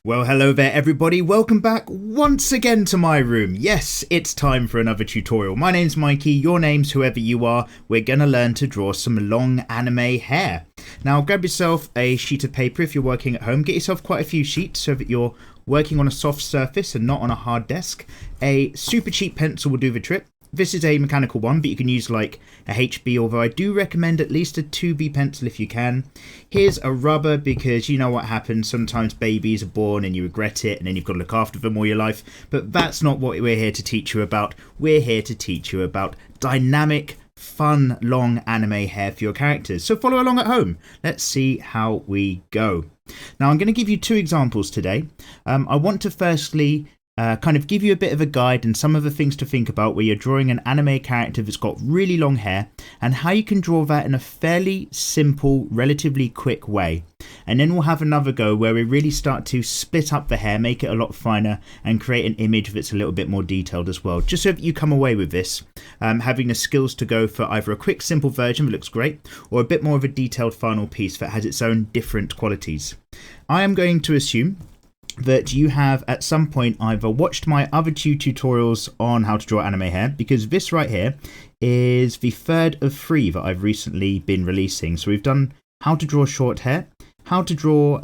Well, hello there everybody, welcome back once again to my room. Yes, it's time for another tutorial. My name's Mikey, your name's whoever you are. We're gonna learn to draw some long anime hair. Now grab yourself a sheet of paper if you're working at home. Get yourself quite a few sheets so that you're working on a soft surface and not on a hard desk. A super cheap pencil will do the trick. This is a mechanical one, but you can use like a HB, although I do recommend at least a 2B pencil if you can. Here's a rubber, because you know what happens. Sometimes babies are born and you regret it, and then you've got to look after them all your life. But that's not what we're here to teach you about. We're here to teach you about dynamic, fun, long anime hair for your characters. So follow along at home. Let's see how we go. Now I'm going to give you two examples today. I want to firstly kind of give you a bit of a guide and some of the things to think about where you're drawing an anime character that's got really long hair, and how you can draw that in a fairly simple, relatively quick way. And then we'll have another go where we really start to split up the hair, make it a lot finer, and create an image that's a little bit more detailed as well, just so that you come away with this having the skills to go for either a quick simple version that looks great, or a bit more of a detailed final piece that has its own different qualities. I am going to assume that you have at some point either watched my other two tutorials on how to draw anime hair, because this right here is the third of 3 that I've recently been releasing. So we've done how to draw short hair, how to draw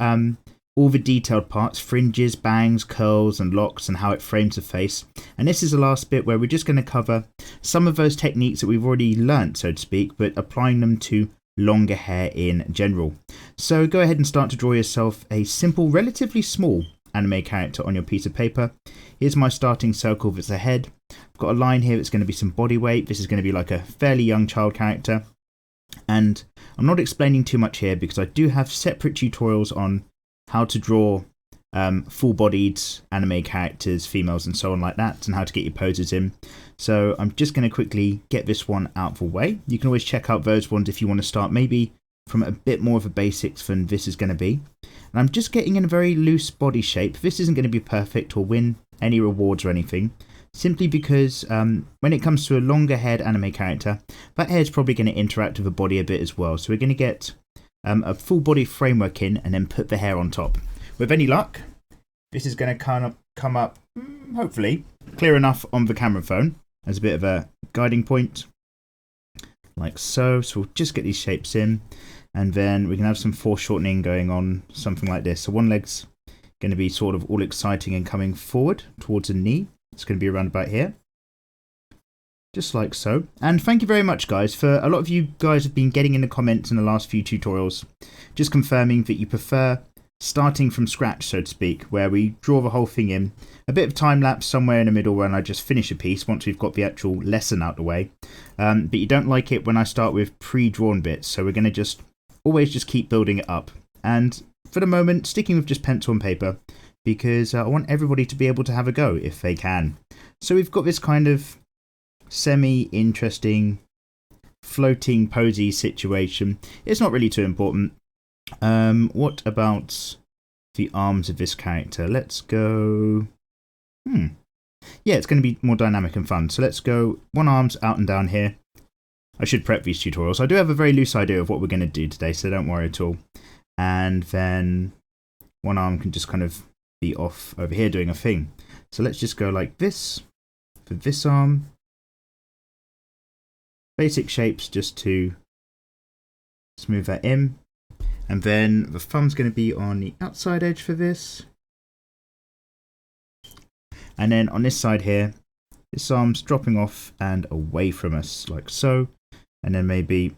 all the detailed parts, fringes, bangs, curls and locks, and how it frames the face. And this is the last bit where we're just going to cover some of those techniques that we've already learnt, so to speak, but applying them to longer hair in general. So go ahead and start to draw yourself a simple, relatively small anime character on your piece of paper. Here's my starting circle that's a head. I've got a line here that's going to be some body weight. This is going to be like a fairly young child character. And I'm not explaining too much here because I do have separate tutorials on how to draw full-bodied anime characters, females and so on like that, and how to get your poses in. So I'm just going to quickly get this one out of the way. You can always check out those ones if you want to start maybe from a bit more of a basics than this is going to be. And I'm just getting in a very loose body shape. This isn't going to be perfect or win any rewards or anything, simply because when it comes to a longer haired anime character, that hair is probably going to interact with the body a bit as well. So we're going to get a full body framework in and then put the hair on top. With any luck, this is going to kind of come up, hopefully, clear enough on the camera phone as a bit of a guiding point, like so. So we'll just get these shapes in. And then we can have some foreshortening going on, something like this. So one leg's going to be sort of all exciting and coming forward towards a knee. It's going to be around about here. Just like so. And thank you very much, guys, for a lot of you guys have been getting in the comments in the last few tutorials, just confirming that you prefer starting from scratch, so to speak, where we draw the whole thing in. A bit of time lapse somewhere in the middle when I just finish a piece once we've got the actual lesson out the way. But you don't like it when I start with pre-drawn bits, so we're going to always just keep building it up. And for the moment, sticking with just pencil and paper, because I want everybody to be able to have a go if they can. So we've got this kind of semi-interesting floating posy situation. It's not really too important. What about the arms of this character? Let's go... Yeah, it's going to be more dynamic and fun. So let's go one arm's out and down here. I should prep these tutorials. I do have a very loose idea of what we're going to do today, so don't worry at all. And then one arm can just kind of be off over here doing a thing. So let's just go like this for this arm. Basic shapes just to smooth that in. And then the thumb's going to be on the outside edge for this. And then on this side here, this arm's dropping off and away from us, like so. And then maybe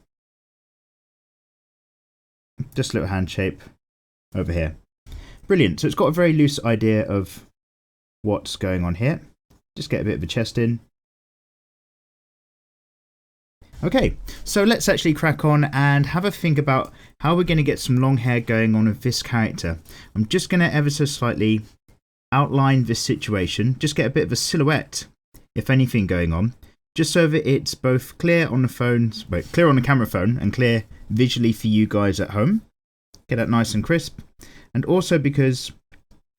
just a little hand shape over here. Brilliant. So it's got a very loose idea of what's going on here. Just get a bit of a chest in. Okay, so let's actually crack on and have a think about how we're going to get some long hair going on with this character. I'm just going to ever so slightly outline this situation, just get a bit of a silhouette, if anything, going on, just so that it's both clear on the phones, clear on the camera phone and clear visually for you guys at home. Get that nice and crisp. And also because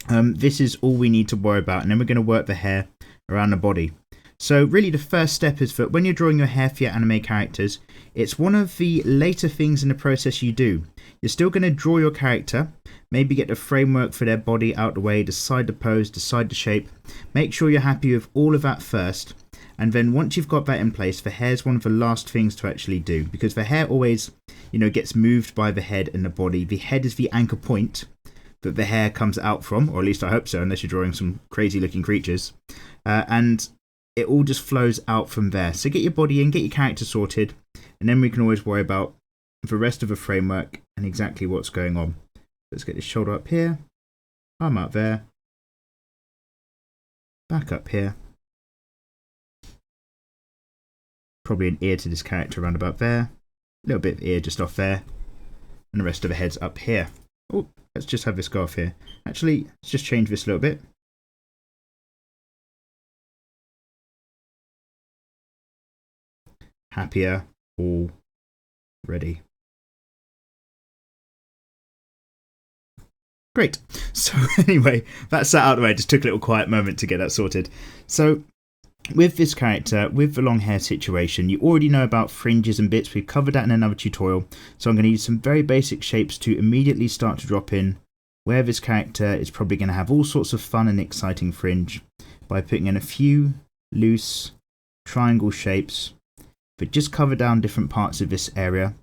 this is all we need to worry about, and then we're going to work the hair around the body. So really the first step is that when you're drawing your hair for your anime characters, it's one of the later things in the process you do. You're still going to draw your character, maybe get the framework for their body out the way, decide the pose, decide the shape. Make sure you're happy with all of that first. And then once you've got that in place, the hair is one of the last things to actually do, because the hair always, gets moved by the head and the body. The head is the anchor point that the hair comes out from, or at least I hope so, unless you're drawing some crazy looking creatures. And it all just flows out from there. So get your body in, get your character sorted, and then we can always worry about the rest of the framework and exactly what's going on. Let's get this shoulder up here, arm out there, back up here. Probably an ear to this character around about there, a little bit of ear just off there, and the rest of the head's up here. Oh, let's just have this go off here. Actually, let's just change this a little bit. Happier, all ready. Great. So anyway, that's that out of the way. Just took a little quiet moment to get that sorted. So with this character, with the long hair situation, you already know about fringes and bits. We've covered that in another tutorial. So I'm going to use some very basic shapes to immediately start to drop in where this character is probably going to have all sorts of fun and exciting fringe by putting in a few loose triangle shapes, but just cover down different parts of this area.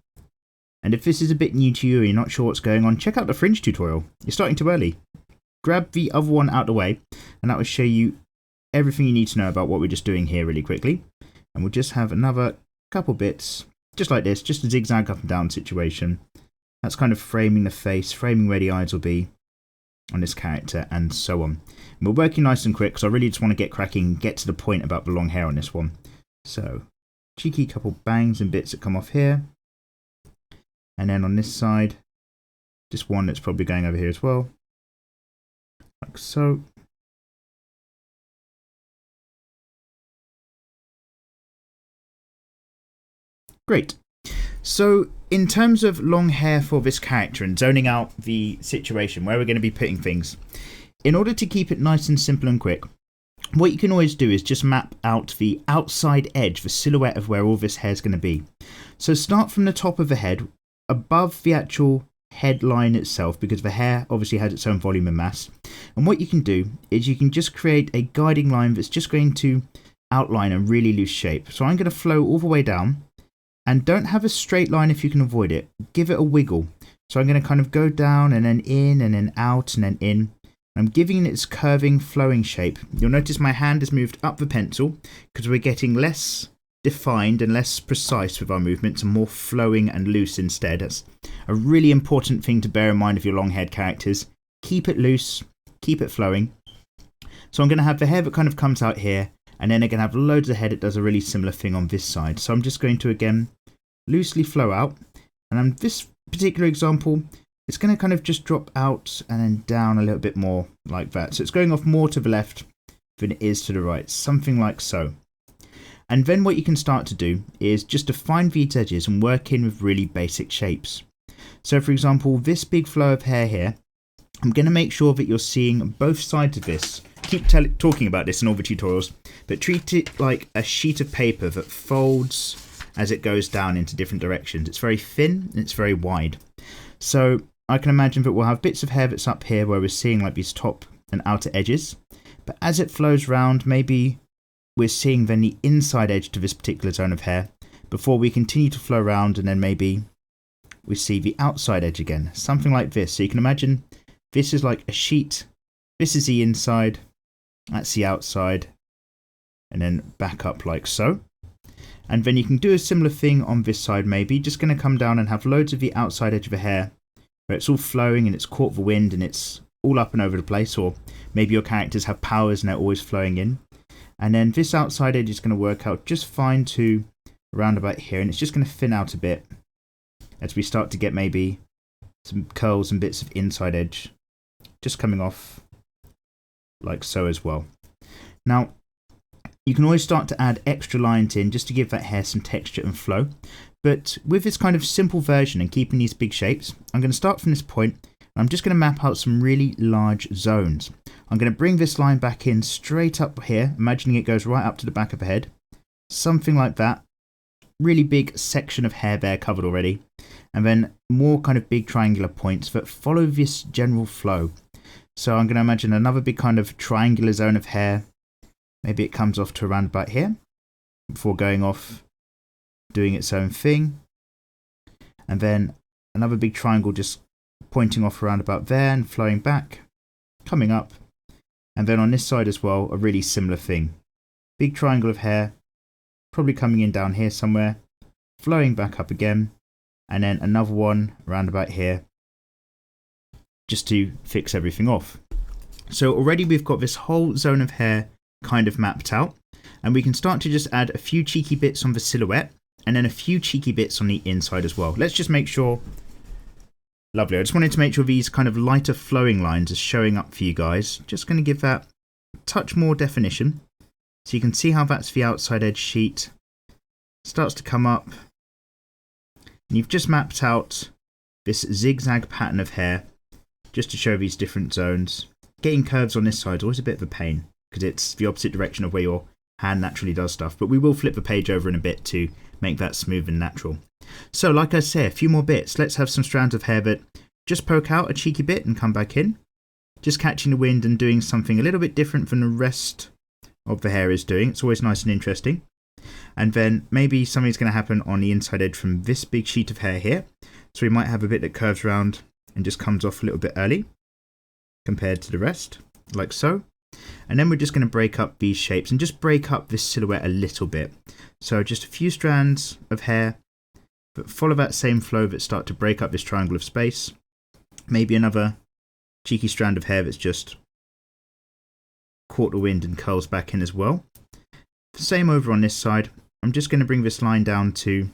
And if this is a bit new to you or you're not sure what's going on, check out the fringe tutorial. You're starting too early. Grab the other one out of the way, and that will show you everything you need to know about what we're just doing here really quickly. And we'll just have another couple bits, just like this, just a zigzag up and down situation. That's kind of framing the face, framing where the eyes will be on this character, and so on. And we're working nice and quick, because I really just want to get cracking, get to the point about the long hair on this one. So, cheeky couple bangs and bits that come off here. And then on this side, just one that's probably going over here as well. Like so. Great. So in terms of long hair for this character and zoning out the situation where we're going to be putting things, in order to keep it nice and simple and quick, what you can always do is just map out the outside edge, the silhouette of where all this hair is going to be. So start from the top of the head, above the actual headline itself, because the hair obviously has its own volume and mass. And what you can do is you can just create a guiding line that's just going to outline a really loose shape. So I'm going to flow all the way down, and don't have a straight line if you can avoid it. Give it a wiggle. So I'm going to kind of go down and then in and then out and then in. I'm giving it its curving, flowing shape. You'll notice my hand has moved up the pencil because we're getting less defined and less precise with our movements and more flowing and loose instead. That's a really important thing to bear in mind of your long-haired characters. Keep it loose, keep it flowing. So I'm going to have the hair that kind of comes out here, and then again have loads of hair that does a really similar thing on this side. So I'm just going to again loosely flow out, and on this particular example, it's going to kind of just drop out and then down a little bit more like that. So it's going off more to the left than it is to the right, something like so. And then what you can start to do is just define these edges and work in with really basic shapes. So for example, this big flow of hair here, I'm going to make sure that you're seeing both sides of this. Keep talking about this in all the tutorials, but treat it like a sheet of paper that folds as it goes down into different directions. It's very thin and it's very wide. So I can imagine that we'll have bits of hair that's up here where we're seeing like these top and outer edges, but as it flows round, maybe we're seeing then the inside edge to this particular zone of hair before we continue to flow around, and then maybe we see the outside edge again, something like this. So you can imagine this is like a sheet, this is the inside, that's the outside, and then back up like so. And then you can do a similar thing on this side maybe, just going to come down and have loads of the outside edge of the hair where it's all flowing and it's caught the wind and it's all up and over the place, or maybe your characters have powers and they're always flowing in. And then this outside edge is going to work out just fine to around about here, and it's just going to thin out a bit as we start to get maybe some curls and bits of inside edge just coming off like so as well. Now you can always start to add extra lines in just to give that hair some texture and flow, but with this kind of simple version and keeping these big shapes, I'm going to start from this point I'm just going to map out some really large zones. I'm going to bring this line back in straight up here, imagining it goes right up to the back of the head. Something like that. Really big section of hair there covered already. And then more kind of big triangular points that follow this general flow. So I'm going to imagine another big kind of triangular zone of hair. Maybe it comes off to around about here before going off, doing its own thing. And then another big triangle just pointing off around about there and flowing back, coming up. And then on this side as well, a really similar thing. Big triangle of hair, probably coming in down here somewhere, flowing back up again. And then another one around about here, just to fix everything off. So already we've got this whole zone of hair kind of mapped out. And we can start to just add a few cheeky bits on the silhouette. And then a few cheeky bits on the inside as well. Let's just make sure. Lovely. I just wanted to make sure these kind of lighter flowing lines are showing up for you guys. Just going to give that a touch more definition. So you can see how that's the outside edge sheet. Starts to come up. And you've just mapped out this zigzag pattern of hair. Just to show these different zones. Getting curves on this side is always a bit of a pain. Because it's the opposite direction of where your hand naturally does stuff. But we will flip the page over in a bit to make that smooth and natural. So like I say, a few more bits. Let's have some strands of hair that just poke out a cheeky bit and come back in. Just catching the wind and doing something a little bit different from the rest of the hair is doing. It's always nice and interesting. And then maybe something's going to happen on the inside edge from this big sheet of hair here. So we might have a bit that curves around and just comes off a little bit early compared to the rest, like so. And then we're just going to break up these shapes and just break up this silhouette a little bit. So just a few strands of hair, but follow that same flow that start to break up this triangle of space. Maybe another cheeky strand of hair that's just caught the wind and curls back in as well. Same over on this side. I'm just going to bring this line down to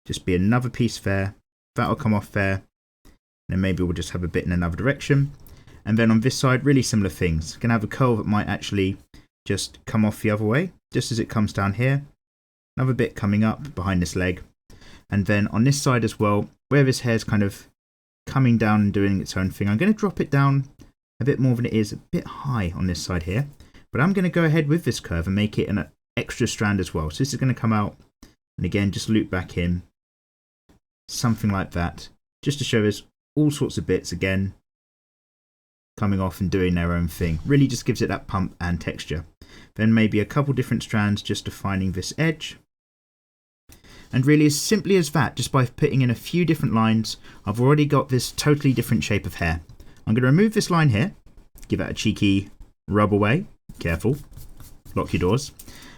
just be another piece there. That'll come off there. Then maybe we'll just have a bit in another direction. And then on this side, really similar things. Going to have a curl that might actually just come off the other way, just as it comes down here. Another bit coming up behind this leg. And then on this side as well, where this hair's kind of coming down and doing its own thing, I'm going to drop it down a bit more than it is, a bit high on this side here. But I'm going to go ahead with this curve and make it an extra strand as well. So this is going to come out and again, just loop back in. Something like that. Just to show us all sorts of bits again coming off and doing their own thing. Really just gives it that pump and texture. Then maybe a couple different strands just defining this edge. And really as simply as that, just by putting in a few different lines, I've already got this totally different shape of hair. I'm going to remove this line here, give it a cheeky rub away. Careful, lock your doors.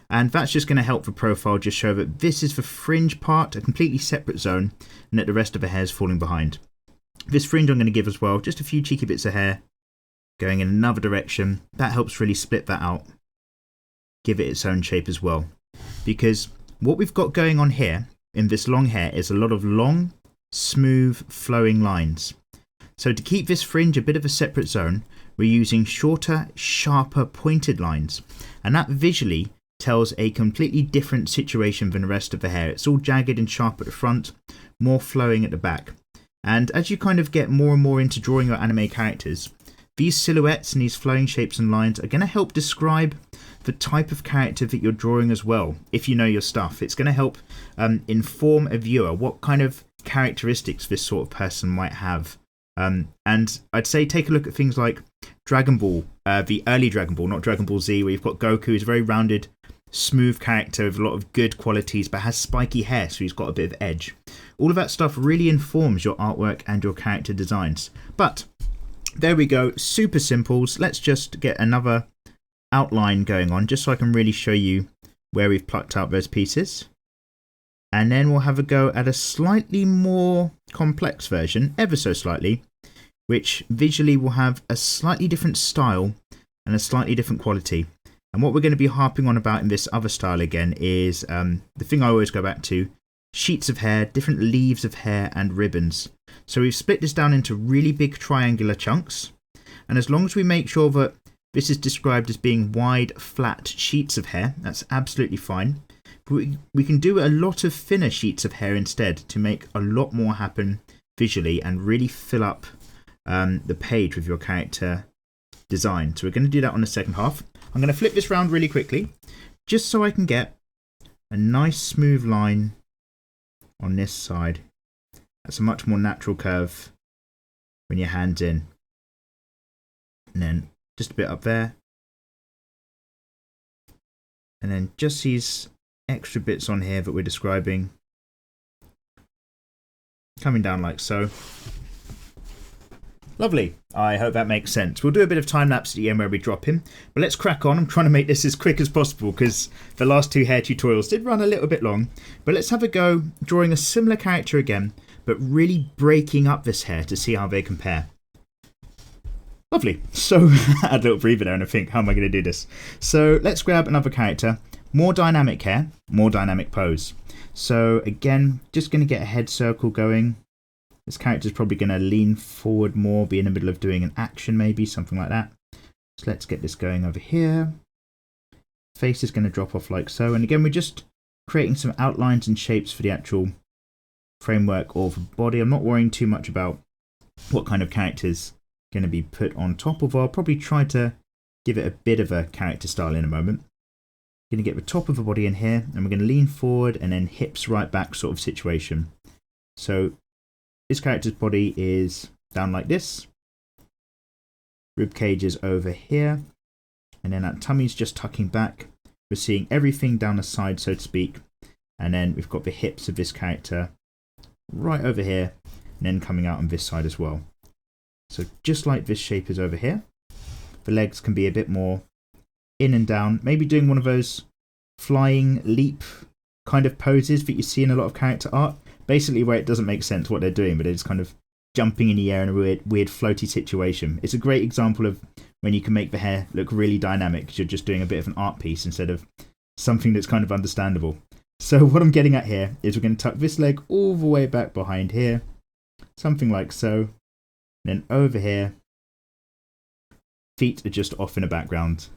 And that's just going to help the profile just show that this is the fringe part, a completely separate zone, and that the rest of the hair is falling behind. This fringe I'm going to give as well, just a few cheeky bits of hair going in another direction. That helps really split that out, give it its own shape as well. Because what we've got going on here in this long hair is a lot of long, smooth, flowing lines. So to keep this fringe a bit of a separate zone, we're using shorter, sharper, pointed lines. And that visually tells a completely different situation than the rest of the hair. It's all jagged and sharp at the front, more flowing at the back. And as you kind of get more and more into drawing your anime characters, these silhouettes and these flowing shapes and lines are going to help describe the type of character that you're drawing as well. If you know your stuff, it's going to help inform a viewer what kind of characteristics this sort of person might have. And I'd say take a look at things like Dragon Ball, the early Dragon Ball, not Dragon Ball Z, where you've got Goku, who's a very rounded, smooth character with a lot of good qualities, but has spiky hair, so he's got a bit of edge. All of that stuff really informs your artwork and your character designs. But there we go, super simples. Let's just get another outline going on, just so I can really show you where we've plucked out those pieces. And then we'll have a go at a slightly more complex version, ever so slightly, which visually will have a slightly different style and a slightly different quality. And what we're going to be harping on about in this other style again is the thing I always go back to, sheets of hair, different leaves of hair and ribbons. So we've split this down into really big triangular chunks. And as long as we make sure that this is described as being wide, flat sheets of hair, that's absolutely fine. But we can do a lot of thinner sheets of hair instead to make a lot more happen visually and really fill up the page with your character design. So we're going to do that on the second half. I'm going to flip this round really quickly, just so I can get a nice smooth line on this side. That's a much more natural curve when your hand's in. And then just a bit up there. And then just these extra bits on here that we're describing, coming down like so. Lovely. I hope that makes sense. We'll do a bit of time lapse at the end where we drop him, but let's crack on. I'm trying to make this as quick as possible because the last two hair tutorials did run a little bit long. But let's have a go drawing a similar character again, but really breaking up this hair to see how they compare. Lovely. So add a little breather there and I think, how am I going to do this? So let's grab another character. More dynamic hair, more dynamic pose. So again, just going to get a head circle going. This character's probably going to lean forward more, be in the middle of doing an action maybe, something like that. So let's get this going over here. Face is going to drop off like so. And again, we're just creating some outlines and shapes for the actual framework of the body. I'm not worrying too much about what kind of character's going to be put on top of. I'll probably try to give it a bit of a character style in a moment. Going to get the top of the body in here, and we're going to lean forward and then hips right back sort of situation. So this character's body is down like this. Rib cage is over here, and then that tummy's just tucking back. We're seeing everything down the side, so to speak, and then we've got the hips of this character right over here, and then coming out on this side as well. So just like this shape is over here, the legs can be a bit more in and down, maybe doing one of those flying leap kind of poses that you see in a lot of character art, basically where it doesn't make sense what they're doing, but it's kind of jumping in the air in a weird floaty situation. It's a great example of when you can make the hair look really dynamic because you're just doing a bit of an art piece instead of something that's kind of understandable. So what I'm getting at here is we're going to tuck this leg all the way back behind here, something like so, and then over here, feet are just off in the background.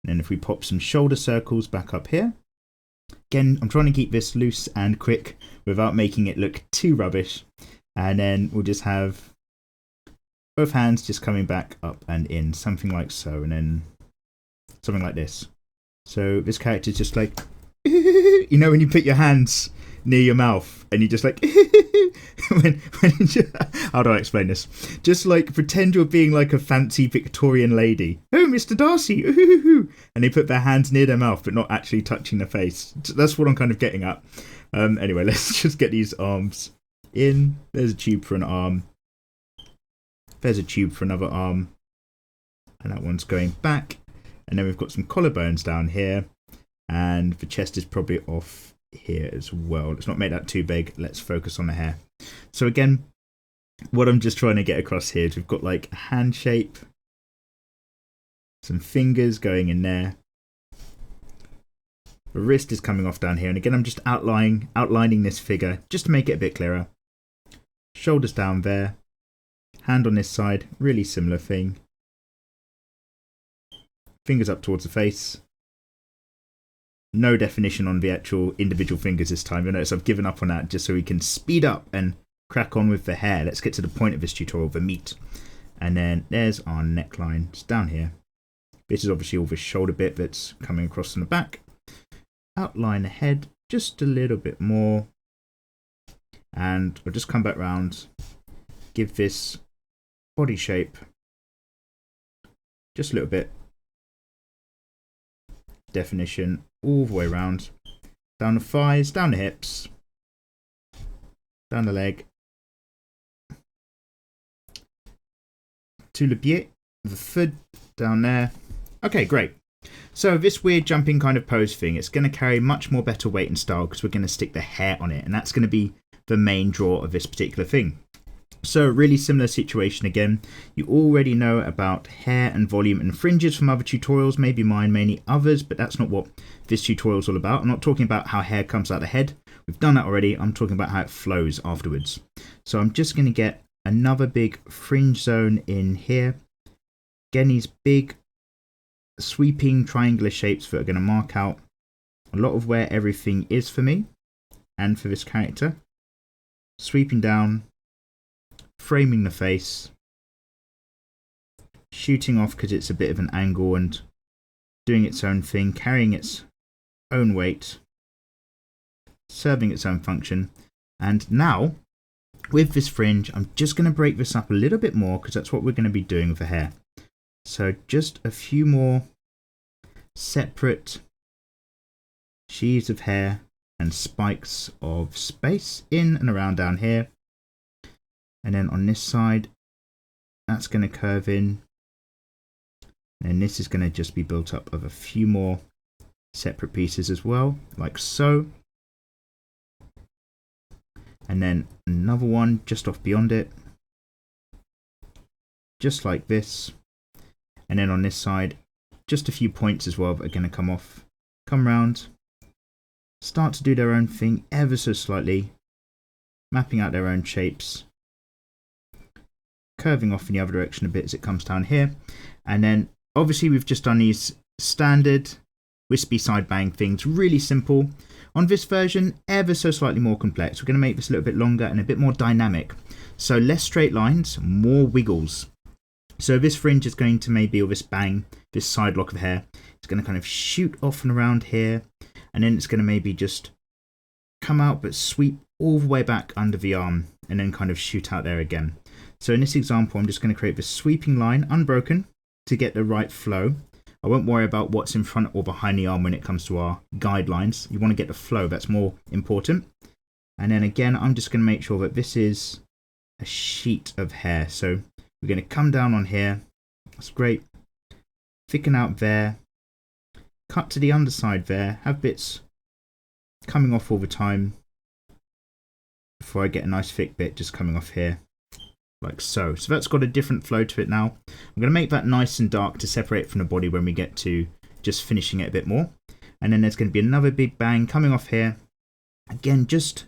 And then if we pop some shoulder circles back up here, again, I'm trying to keep this loose and quick without making it look too rubbish. And then we'll just have both hands just coming back up and in, something like so, and then something like this. So this character is just like, you know, when you put your hands near your mouth and you just like, how do I explain this? Just like pretend you're being like a fancy Victorian lady. Oh, Mr. Darcy. And they put their hands near their mouth but not actually touching their face. That's what I'm kind of getting at. Anyway, let's just get these arms in. There's a tube for an arm. There's a tube for another arm. And that one's going back. And then we've got some collarbones down here. And the chest is probably off here as well. Let's not make that too big. Let's focus on the hair. So again, what I'm just trying to get across here is we've got like a hand shape, some fingers going in there. The wrist is coming off down here. And again, I'm just outlining this figure just to make it a bit clearer. Shoulders down there. Hand on this side. Really similar thing. Fingers up towards the face. No definition on the actual individual fingers this time. You'll notice I've given up on that just so we can speed up and crack on with the hair. Let's get to the point of this tutorial, the meat. And then there's our neckline. It's down here. This is obviously all the shoulder bit that's coming across from the back. Outline the head just a little bit more. And I'll just come back round. Give this body shape just a little bit definition all the way around, down the thighs, down the hips, down the leg, to le pied, the foot down there. Okay, great. So this weird jumping kind of pose thing, it's going to carry much more better weight and style because we're going to stick the hair on it, and that's going to be the main draw of this particular thing. So really similar situation again. You already know about hair and volume and fringes from other tutorials, maybe mine, mainly others, but that's not what this tutorial is all about. I'm not talking about how hair comes out the head. We've done that already. I'm talking about how it flows afterwards. So I'm just going to get another big fringe zone in here. Again, these big sweeping triangular shapes that are going to mark out a lot of where everything is for me and for this character. Sweeping down, framing the face, shooting off because it's a bit of an angle and doing its own thing, carrying its own weight, serving its own function. And now, with this fringe, I'm just going to break this up a little bit more because that's what we're going to be doing with the hair. So just a few more separate sheaves of hair and spikes of space in and around down here. And then on this side, that's going to curve in. And this is going to just be built up of a few more separate pieces as well, like so. And then another one just off beyond it, just like this. And then on this side, just a few points as well that are going to come off, come round, start to do their own thing ever so slightly, mapping out their own shapes, curving off in the other direction a bit as it comes down here. And then obviously we've just done these standard wispy side bang things, really simple. On this version, ever so slightly more complex. We're going to make this a little bit longer and a bit more dynamic. So less straight lines, more wiggles. So this fringe is going to maybe, or this bang, this side lock of hair, it's going to kind of shoot off and around here. And then it's going to maybe just come out but sweep all the way back under the arm and then kind of shoot out there again. So in this example, I'm just going to create this sweeping line, unbroken, to get the right flow. I won't worry about what's in front or behind the arm when it comes to our guidelines. You want to get the flow, that's more important. And then again, I'm just going to make sure that this is a sheet of hair. So we're going to come down on here. That's great. Thicken out there. Cut to the underside there. Have bits coming off all the time before I get a nice thick bit just coming off here. Like so. So that's got a different flow to it now. I'm going to make that nice and dark to separate from the body when we get to just finishing it a bit more. And then there's going to be another big bang coming off here. Again, just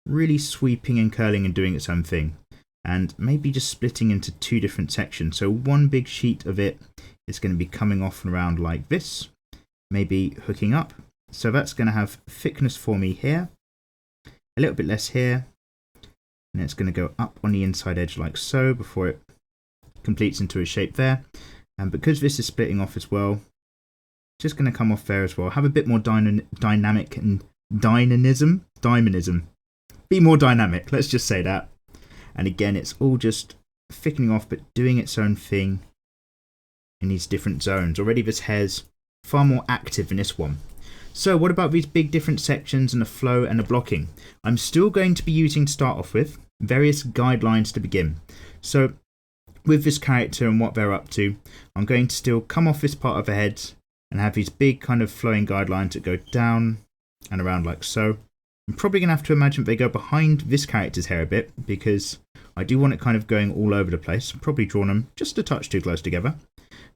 really sweeping and curling and doing its own thing. And maybe just splitting into two different sections. So one big sheet of it is going to be coming off and around like this. Maybe hooking up. So that's going to have thickness for me here. A little bit less here. And it's going to go up on the inside edge like so before it completes into a shape there. And because this is splitting off as well, just going to come off there as well. Have a bit more dynamic and dynamism. Be more dynamic, let's just say that. And again, it's all just thickening off but doing its own thing in these different zones. Already this hair's far more active in this one. So what about these big different sections and the flow and the blocking? I'm still going to be using, to start off with, various guidelines to begin. So with this character and what they're up to, I'm going to still come off this part of the head and have these big kind of flowing guidelines that go down and around like so. I'm probably going to have to imagine they go behind this character's hair a bit because I do want it kind of going all over the place. Probably drawn them just a touch too close together.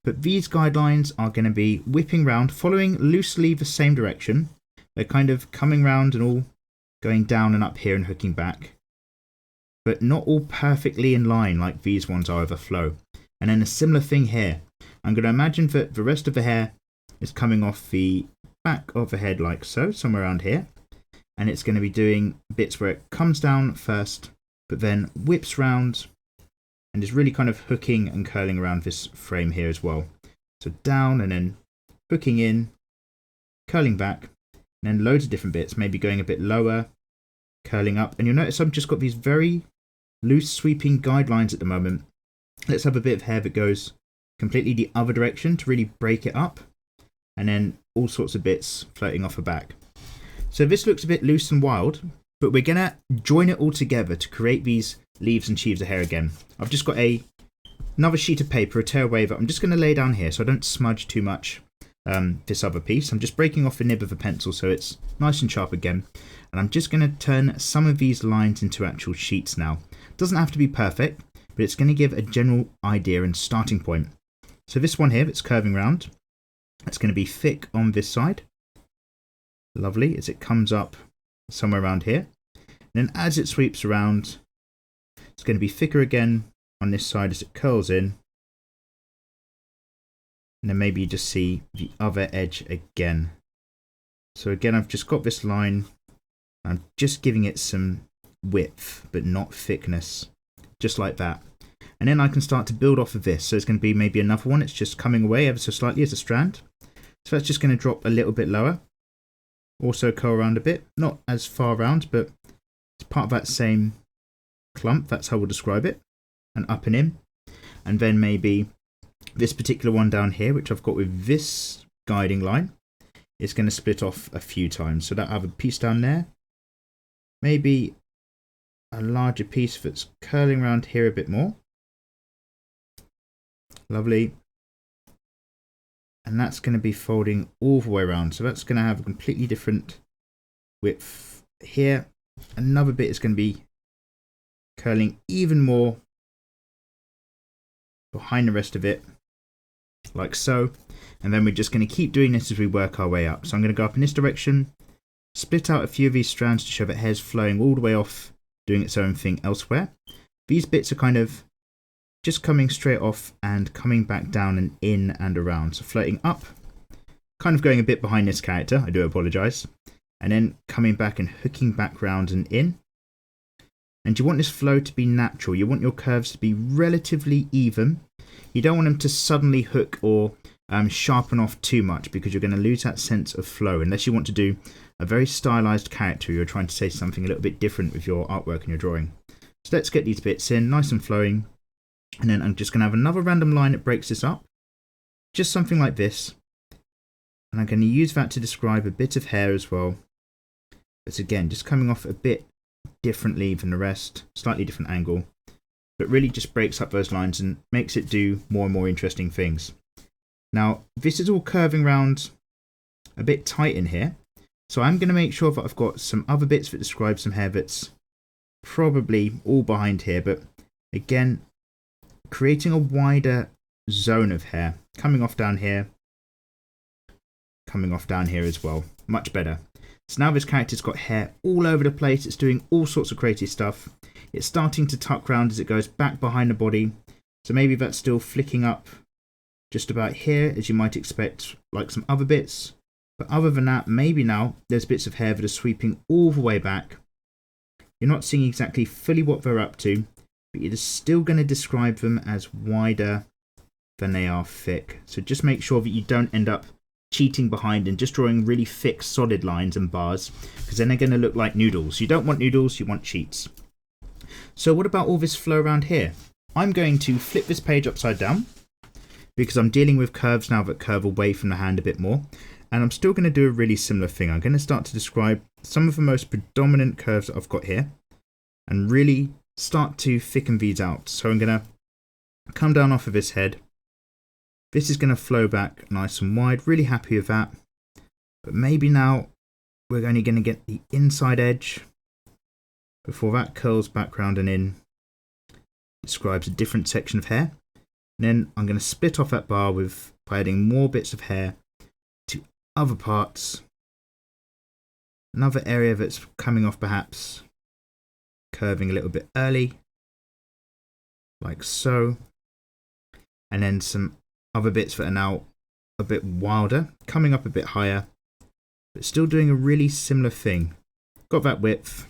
But these guidelines are going to be whipping round, following loosely the same direction. They're kind of coming round and all going down and up here and hooking back. But not all perfectly in line like these ones are with a flow. And then a similar thing here. I'm going to imagine that the rest of the hair is coming off the back of the head like so, somewhere around here. And it's going to be doing bits where it comes down first, but then whips round and is really kind of hooking and curling around this frame here as well. So down and then hooking in, curling back, and then loads of different bits, maybe going a bit lower, curling up. And you'll notice I've just got these very loose sweeping guidelines at the moment. Let's have a bit of hair that goes completely the other direction to really break it up. And then all sorts of bits floating off the back. So this looks a bit loose and wild, but we're going to join it all together to create these leaves and sheaves of hair again. I've just got another sheet of paper, a tearaway that I'm just going to lay down here so I don't smudge too much this other piece. I'm just breaking off the nib of a pencil so it's nice and sharp again. And I'm just going to turn some of these lines into actual sheets now. It doesn't have to be perfect, but it's going to give a general idea and starting point. So this one here that's curving round, it's going to be thick on this side. Lovely, as it comes up somewhere around here. And then as it sweeps around, it's going to be thicker again on this side as it curls in. And then maybe you just see the other edge again. So again, I've just got this line. I'm just giving it some width, but not thickness. Just like that. And then I can start to build off of this. So it's going to be maybe another one. It's just coming away ever so slightly as a strand. So that's just going to drop a little bit lower. Also curl around a bit. Not as far around, but it's part of that same clump. That's how we'll describe it. And up and in. And then maybe this particular one down here, which I've got with this guiding line, is going to split off a few times. So that'll have a piece down there. Maybe a larger piece that's curling around here a bit more. Lovely. And that's going to be folding all the way around. So that's going to have a completely different width here. Another bit is going to be curling even more behind the rest of it, like so. And then we're just going to keep doing this as we work our way up. So I'm going to go up in this direction, split out a few of these strands to show that hair's flowing all the way off, doing its own thing elsewhere. These bits are kind of just coming straight off and coming back down and in and around. So floating up, kind of going a bit behind this character, I do apologise. And then coming back and hooking back round and in. And you want this flow to be natural. You want your curves to be relatively even. You don't want them to suddenly hook or sharpen off too much, because you're going to lose that sense of flow unless you want to do a very stylized character. You're trying to say something a little bit different with your artwork and your drawing. So let's get these bits in nice and flowing. And then I'm just going to have another random line that breaks this up. Just something like this. And I'm going to use that to describe a bit of hair as well. It's again just coming off a bit differently than the rest, slightly different angle, but really just breaks up those lines and makes it do more and more interesting things. Now this is all curving round a bit tight in here, so I'm going to make sure that I've got some other bits that describe some hair that's probably all behind here, but again creating a wider zone of hair coming off down here, coming off down here as well. Much better. So now this character's got hair all over the place. It's doing all sorts of crazy stuff. It's starting to tuck round as it goes back behind the body. So maybe that's still flicking up just about here, as you might expect, like some other bits. But other than that, maybe now there's bits of hair that are sweeping all the way back. You're not seeing exactly fully what they're up to, but you're still going to describe them as wider than they are thick. So just make sure that you don't end up cheating behind and just drawing really thick solid lines and bars, because then they're going to look like noodles. You don't want noodles, you want cheats. So what about all this flow around here? I'm going to flip this page upside down, because I'm dealing with curves now that curve away from the hand a bit more, and I'm still going to do a really similar thing. I'm going to start to describe some of the most predominant curves that I've got here and really start to thicken these out. So I'm going to come down off of this head. This is going to flow back nice and wide, really happy with that. But maybe now we're only going to get the inside edge before that curls back round and in. Describes a different section of hair. And then I'm going to split off that bar by adding more bits of hair to other parts. Another area that's coming off perhaps curving a little bit early, like so. And then some other bits that are now a bit wilder, coming up a bit higher, but still doing a really similar thing. Got that width,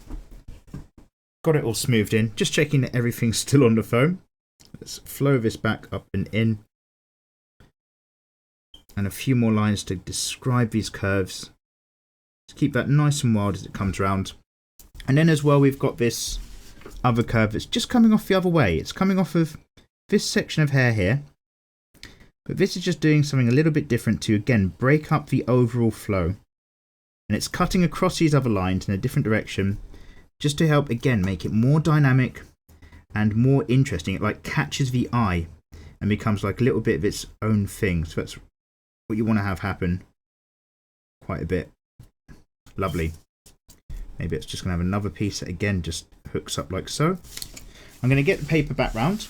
got it all smoothed in, just checking that everything's still on the foam. Let's flow this back up and in. And a few more lines to describe these curves. Just keep that nice and wild as it comes around. And then as well, we've got this other curve that's just coming off the other way. It's coming off of this section of hair here. But this is just doing something a little bit different to, again, break up the overall flow. And it's cutting across these other lines in a different direction, just to help, again, make it more dynamic and more interesting. It like catches the eye and becomes like a little bit of its own thing. So that's what you want to have happen quite a bit. Lovely. Maybe it's just going to have another piece that, again, just hooks up like so. I'm going to get the paper back round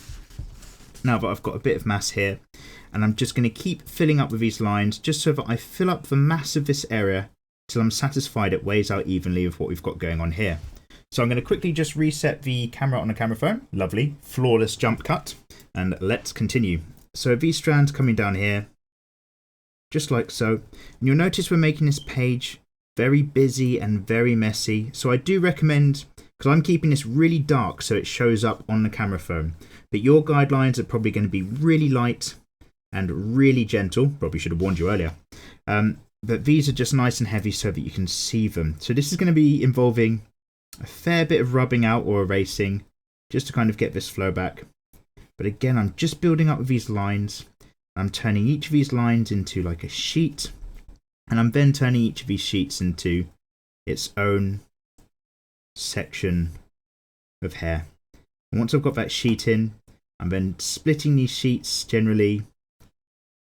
now that I've got a bit of mass here. And I'm just going to keep filling up with these lines just so that I fill up the mass of this area till I'm satisfied it weighs out evenly with what we've got going on here. So I'm going to quickly just reset the camera on the camera phone. Lovely, flawless jump cut. And let's continue. So these strands coming down here, just like so. And you'll notice we're making this page very busy and very messy. So I do recommend, because I'm keeping this really dark so it shows up on the camera phone. But your guidelines are probably going to be really light and really gentle. Probably should have warned you earlier. But these are just nice and heavy so that you can see them. So this is going to be involving a fair bit of rubbing out or erasing just to kind of get this flow back. But again, I'm just building up with these lines. I'm turning each of these lines into like a sheet. And I'm then turning each of these sheets into its own section of hair. And once I've got that sheet in, I'm then splitting these sheets generally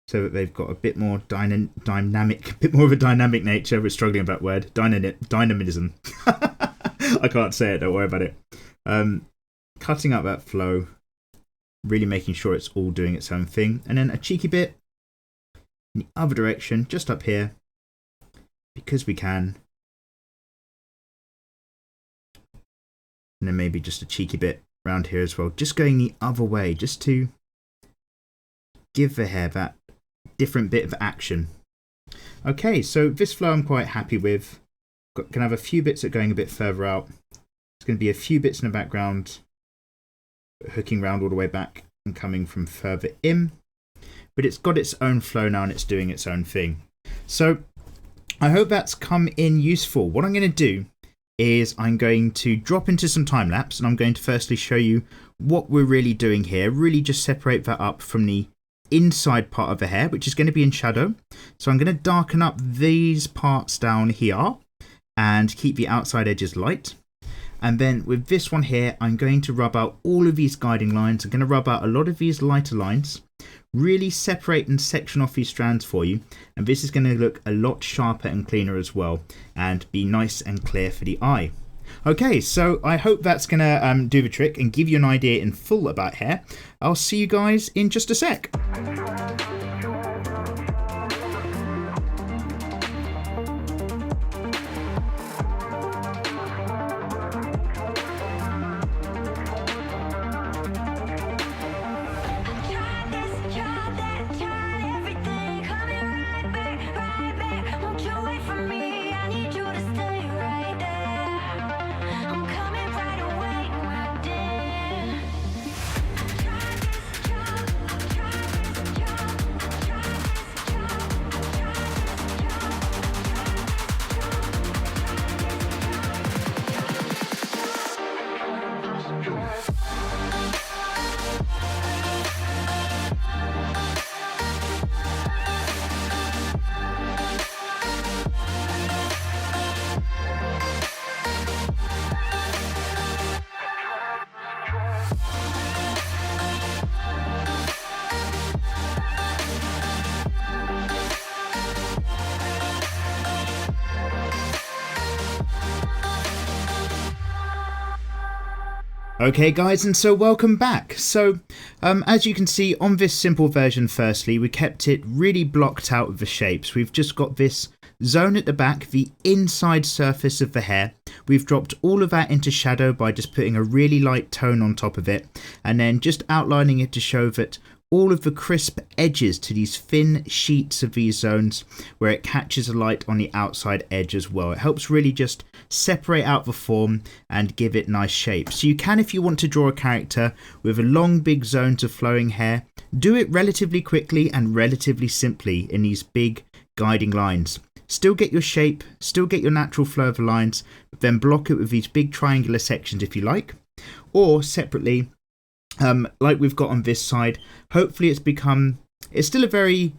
so that they've got a bit more dynamic, a bit more of a dynamic nature. We're struggling with that word, dynamism. I can't say it, don't worry about it. Cutting up that flow, really making sure it's all doing its own thing. And then a cheeky bit in the other direction, just up here, because we can. And then maybe just a cheeky bit around here as well, just going the other way, just to give the hair that different bit of action. Okay, so this flow I'm quite happy with. Can have a few bits that are going a bit further out. There's going to be a few bits in the background hooking round all the way back and coming from further in. But it's got its own flow now and it's doing its own thing. So I hope that's come in useful. What I'm going to do is I'm going to drop into some time lapse, and I'm going to firstly show you what we're really doing here. Really just separate that up from the inside part of the hair, which is going to be in shadow. So I'm going to darken up these parts down here and keep the outside edges light. And then with this one here, I'm going to rub out all of these guiding lines. I'm going to rub out a lot of these lighter lines, really separate and section off these strands for you. And this is going to look a lot sharper and cleaner as well, and be nice and clear for the eye. Okay, so I hope that's going to do the trick and give you an idea in full about hair. I'll see you guys in just a sec. Okay guys, and so welcome back. So as you can see on this simple version, firstly we kept it really blocked out of the shapes. We've just got this zone at the back, the inside surface of the hair. We've dropped all of that into shadow by just putting a really light tone on top of it, and then just outlining it to show that all of the crisp edges to these thin sheets of these zones where it catches the light on the outside edge as well. It helps really just separate out the form and give it nice shape. So you can, if you want to draw a character with a long big zones of flowing hair, do it relatively quickly and relatively simply in these big guiding lines. Still get your shape, still get your natural flow of the lines, but then block it with these big triangular sections if you like. Or separately, like we've got on this side, hopefully it's still a very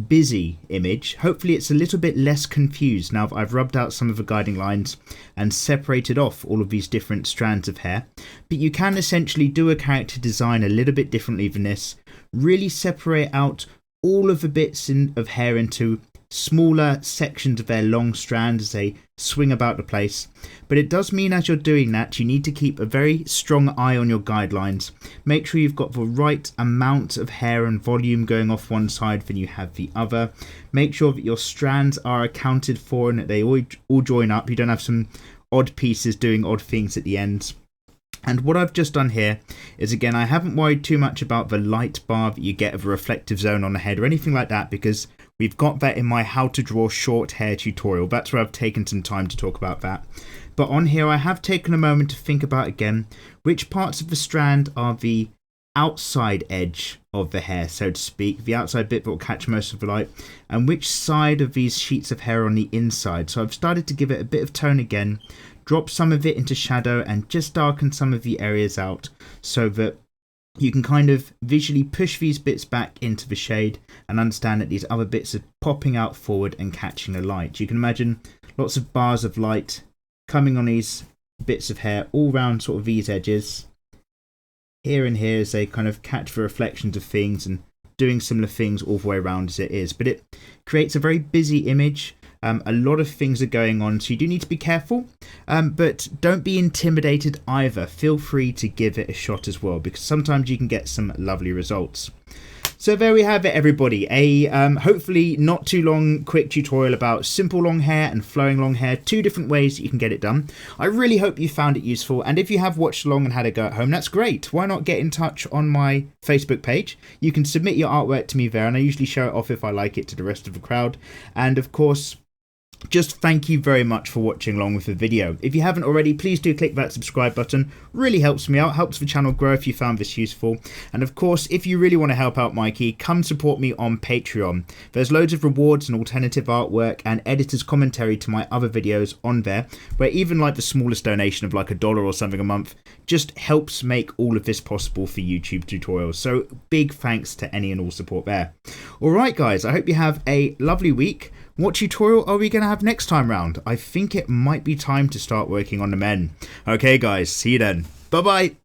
busy image. Hopefully it's a little bit less confused now that I've rubbed out some of the guiding lines and separated off all of these different strands of hair. But you can essentially do a character design a little bit differently than this. Really separate out all of the bits of hair into smaller sections of their long strands as they swing about the place. But it does mean as you're doing that, you need to keep a very strong eye on your guidelines. Make sure you've got the right amount of hair and volume going off one side than you have the other. Make sure that your strands are accounted for and that they all join up. You don't have some odd pieces doing odd things at the ends. And what I've just done here is, again, I haven't worried too much about the light bar that you get of a reflective zone on the head or anything like that, because we've got that in my how to draw short hair tutorial. That's where I've taken some time to talk about that. But on here I have taken a moment to think about again which parts of the strand are the outside edge of the hair, so to speak, the outside bit that will catch most of the light, and which side of these sheets of hair on the inside. So I've started to give it a bit of tone again, drop some of it into shadow and just darken some of the areas out so that you can kind of visually push these bits back into the shade and understand that these other bits are popping out forward and catching the light. You can imagine lots of bars of light coming on these bits of hair all around sort of these edges, here and here, as they kind of catch the reflections of things and doing similar things all the way around as it is. But it creates a very busy image. A lot of things are going on, so you do need to be careful, but don't be intimidated either. Feel free to give it a shot as well, because sometimes you can get some lovely results. So there we have it, everybody. A hopefully not too long quick tutorial about simple long hair and flowing long hair, 2 different ways that you can get it done. I really hope you found it useful, and if you have watched along and had a go at home, that's great. Why not get in touch on my Facebook page? You can submit your artwork to me there, and I usually show it off if I like it to the rest of the crowd. And of course, just thank you very much for watching along with the video. If you haven't already, please do click that subscribe button. Really helps me out, helps the channel grow if you found this useful. And of course, if you really want to help out Mikey, come support me on Patreon. There's loads of rewards and alternative artwork and editor's commentary to my other videos on there, where even like the smallest donation of like $1 or something a month just helps make all of this possible for YouTube tutorials. So big thanks to any and all support there. Alright guys, I hope you have a lovely week. What tutorial are we going to have next time round? I think it might be time to start working on the men. Okay guys, see you then. Bye bye.